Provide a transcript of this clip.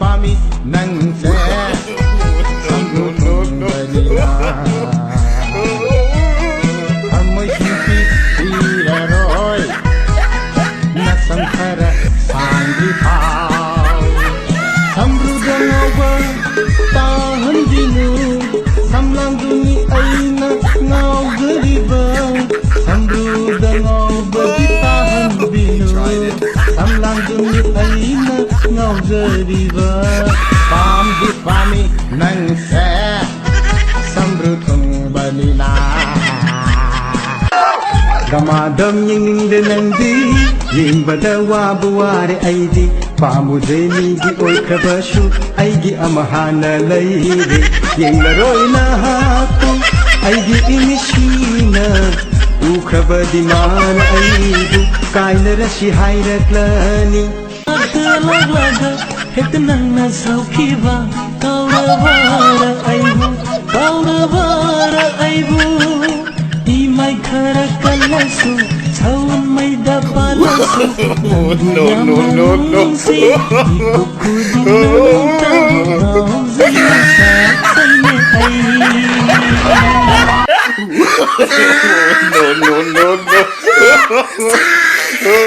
pami nangse samrudong balila amoy kimpi iraroy nasamkhara sangri pao samrudong oba tahan dinu samlanduni aina ngaugariba samrudong oba tahan dinu samlanduni aina ngaugariba pamdi pami nangse samrudong balila Gamadam yingingde nangdi yingbada wabu ware aidi pamude migi oikrabashu aigi amahana laide yenglaroi na haku aigi imishina ukrabadi man aidu kainarashi hairaklani Laga het nangna saukiba kauravara aibu Imay khara kalasu Chawan may dapalasu No. No.